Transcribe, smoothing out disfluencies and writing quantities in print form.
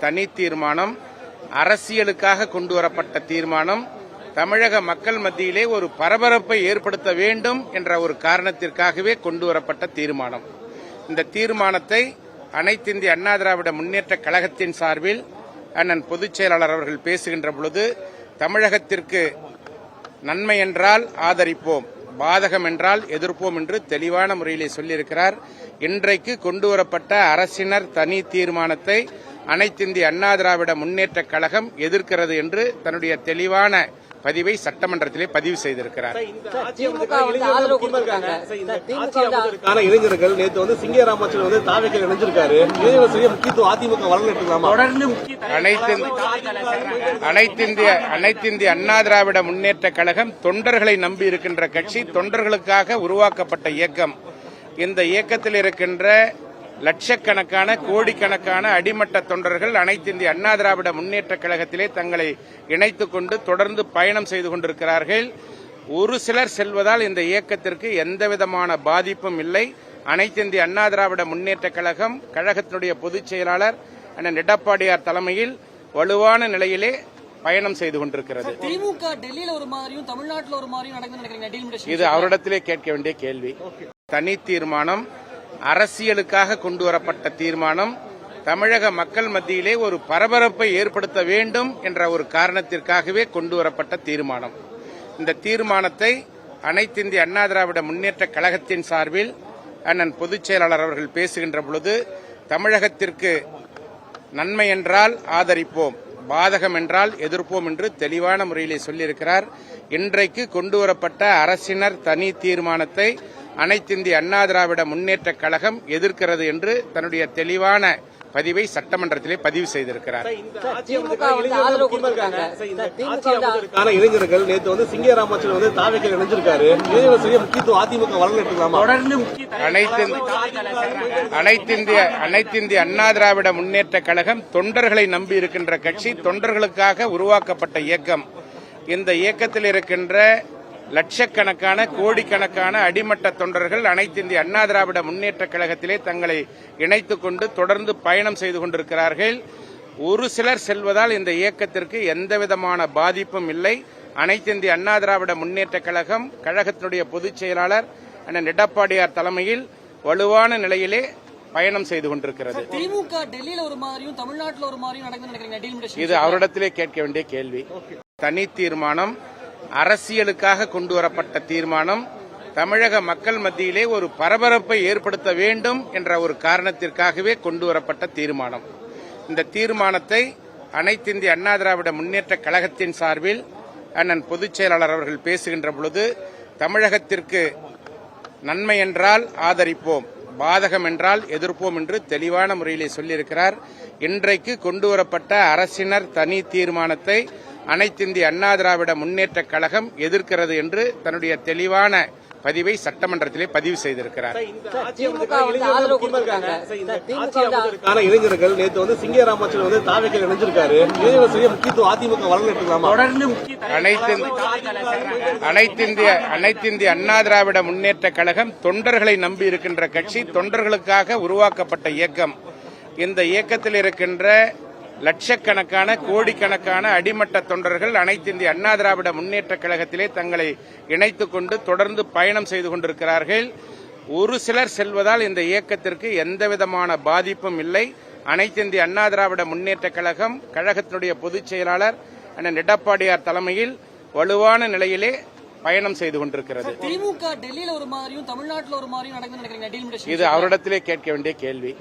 தனி தீர்மானம் அரசியலுக்காக கொண்டுவரப்பட்ட தீர்மானம் தமிழக மக்கள் மத்தியிலே ஒரு பரபரப்பை ஏற்படுத்த வேண்டும் என்ற ஒரு காரணத்திற்காகவே கொண்டுவரப்பட்ட தீர்மானம். இந்த தீர்மானத்தை அனைத்து இந்திய அண்ணா திராவிட முன்னேற்ற கழகத்தின் சார்பில் அண்ணன் பொதுச் செயலாளர் அவர்கள் பேசுகின்ற பொழுது, தமிழகத்திற்கு நன்மை என்றால் ஆதரிப்போம், பாதகம் என்றால் எதிர்ப்போம் என்று தெளிவான முறையிலே சொல்லியிருக்கிறார். இன்றைக்கு கொண்டுவரப்பட்ட அரசினர் தனி தீர்மானத்தை அனைத்து இந்திய அண்ணா திராவிட முன்னேற்ற கழகம் எதிர்க்கிறது என்று தன்னுடைய தெளிவான பதிவை சட்டமன்றத்திலே பதிவு செய்திருக்கிறார். இளைஞர்கள் நேற்று வந்து சிங்கராமச்சல் வந்து தாவேக்கையில் இணைஞ்சிருக்காரு. முக்கியத்துவம் அதிமுக வளர்ந்துட்டுலாமா? அனைத்து இந்திய அண்ணா திராவிட முன்னேற்ற கழகம் தொண்டர்களை நம்பி இருக்கின்ற கட்சி, தொண்டர்களுக்காக உருவாக்கப்பட்ட இயக்கம். இந்த இயக்கத்தில் இருக்கின்ற லட்சக்கணக்கான கோடிக்கணக்கான அடிமட்ட தொண்டர்கள் அனைத்து இந்திய அண்ணா திராவிட முன்னேற்ற கழகத்திலே தங்களை இணைத்துக் கொண்டு தொடர்ந்து பயணம் செய்து கொண்டிருக்கிறார்கள். ஒரு சிலர் செல்வதால் இந்த இயக்கத்திற்கு எந்தவிதமான பாதிப்பும் இல்லை. அனைத்து இந்திய அண்ணா திராவிட முன்னேற்ற கழகம் கழகத்தினுடைய பொதுச் செயலாளர் அண்ணன் எடப்பாடியார் தலைமையில் வலுவான நிலையிலே பயணம் செய்து கொண்டிருக்கிறது. திமுக டெல்லியில ஒரு மாதிரியும் தமிழ்நாட்டில் ஒரு மாதிரியும் நடக்குது. இது அவரிடத்திலே கேட்க வேண்டிய கேள்வி. தனி தீர்மானம் அரசியலுக்காக கொண்டுவரப்பட்ட தீர்மானம் தமிழக மக்கள் மத்தியிலே ஒரு பரபரப்பை ஏற்படுத்த வேண்டும் என்ற ஒரு காரணத்திற்காகவே கொண்டுவரப்பட்ட தீர்மானம். இந்த தீர்மானத்தை அனைத்து இந்திய அண்ணா திராவிட முன்னேற்ற கழகத்தின் சார்பில் அண்ணன் பொதுச் செயலாளர் அவர்கள் பேசுகின்ற பொழுது, தமிழகத்திற்கு நன்மை என்றால் ஆதரிப்போம், பாதகம் என்றால் எதிர்ப்போம் என்று தெளிவான முறையிலே சொல்லியிருக்கிறார். இன்றைக்கு கொண்டுவரப்பட்ட அரசினர் தனி தீர்மானத்தை அனைத்து இந்திய அண்ணா திராவிட முன்னேற்ற கழகம் எதிர்க்கிறது என்று தன்னுடைய தெளிவான பதிவை சட்டமன்றத்திலே பதிவு செய்திருக்கிறார். இளைஞர்கள் நேற்று வந்து சிங்கராமச்சல் வந்து தாவேக்கையில் இணைஞ்சிருக்காரு. முக்கியத்துவம் அதிமுக வளர்ந்துட்டுலாமா? அனைத்து இந்திய அண்ணா திராவிட முன்னேற்ற கழகம் தொண்டர்களை நம்பி இருக்கின்ற கட்சி, தொண்டர்களுக்காக உருவாக்கப்பட்ட இயக்கம். இந்த இயக்கத்தில் இருக்கின்ற லட்சக்கணக்கான கோடிக்கணக்கான அடிமட்ட தொண்டர்கள் அனைத்து இந்திய அண்ணா திராவிட முன்னேற்ற கழகத்திலே தங்களை இணைத்துக் கொண்டு தொடர்ந்து பயணம் செய்து கொண்டிருக்கிறார்கள். ஒரு சிலர் செல்வதால் இந்த இயக்கத்திற்கு எந்தவிதமான பாதிப்பும் இல்லை. அனைத்து இந்திய அண்ணா திராவிட முன்னேற்ற கழகம் கழகத்தினுடைய பொதுச் செயலாளர் அண்ணன் எடப்பாடியார் தலைமையில் வலுவான நிலையிலே பயணம் செய்து கொண்டிருக்கிறது. திமுக டெல்லியில ஒரு மாதிரியும் தமிழ்நாட்டில் ஒரு மாதிரியும் நடக்குது. இது அவரிடத்திலே கேட்க வேண்டிய கேள்வி. தனி தீர்மானம் அரசியலுக்காக கொண்டுவரப்பட்ட தீர்மானம் தமிழக மக்கள் மத்தியிலே ஒரு பரபரப்பை ஏற்படுத்த வேண்டும் என்ற ஒரு காரணத்திற்காகவே கொண்டுவரப்பட்ட தீர்மானம். இந்த தீர்மானத்தை அனைத்து இந்திய அண்ணா திராவிட முன்னேற்ற கழகத்தின் சார்பில் அண்ணன் பொதுச் செயலாளர் அவர்கள் பேசுகின்ற பொழுது, தமிழகத்திற்கு நன்மை என்றால் ஆதரிப்போம், பாதகம் என்றால் எதிர்ப்போம் என்று தெளிவான முறையிலே சொல்லியிருக்கிறார். இன்றைக்கு கொண்டுவரப்பட்ட அரசினர் தனி தீர்மானத்தை அனைத்து இந்திய அண்ணா திராவிட முன்னேற்ற கழகம் எதிர்க்கிறது என்று தன்னுடைய தெளிவான பதிவை சட்டமன்றத்திலே பதிவு செய்திருக்கிறார். இளைஞர்கள் நேற்று வந்து சிங்கராமச்சல் வந்து தாவேக்கையில் இணைஞ்சிருக்காரு. முக்கியத்துவம் அதிமுக வளர்ந்துட்டுலாமா? அனைத்து இந்திய அண்ணா திராவிட முன்னேற்ற கழகம் தொண்டர்களை நம்பி இருக்கின்ற கட்சி, தொண்டர்களுக்காக உருவாக்கப்பட்ட இயக்கம். இந்த இயக்கத்தில் இருக்கின்ற லட்சக்கணக்கான கோடிக்கணக்கான அடிமட்ட தொண்டர்கள் அனைத்து இந்திய அண்ணா திராவிட முன்னேற்ற கழகத்திலே தங்களை இணைத்துக் கொண்டு தொடர்ந்து பயணம் செய்து கொண்டிருக்கிறார்கள். ஒரு சிலர் செல்வதால் இந்த இயக்கத்திற்கு எந்தவிதமான பாதிப்பும் இல்லை. அனைத்து இந்திய அண்ணா திராவிட முன்னேற்ற கழகம் கழகத்தினுடைய பொதுச் செயலாளர் அண்ணன் எடப்பாடியார் தலைமையில் வலுவான நிலையிலே பயணம் செய்து கொண்டிருக்கிறது. திமுக டெல்லியில ஒரு மாதிரியும் தமிழ்நாட்டில் ஒரு மாதிரியும் நடக்குது. இது அவரிடத்திலே கேட்க வேண்டிய கேள்வி.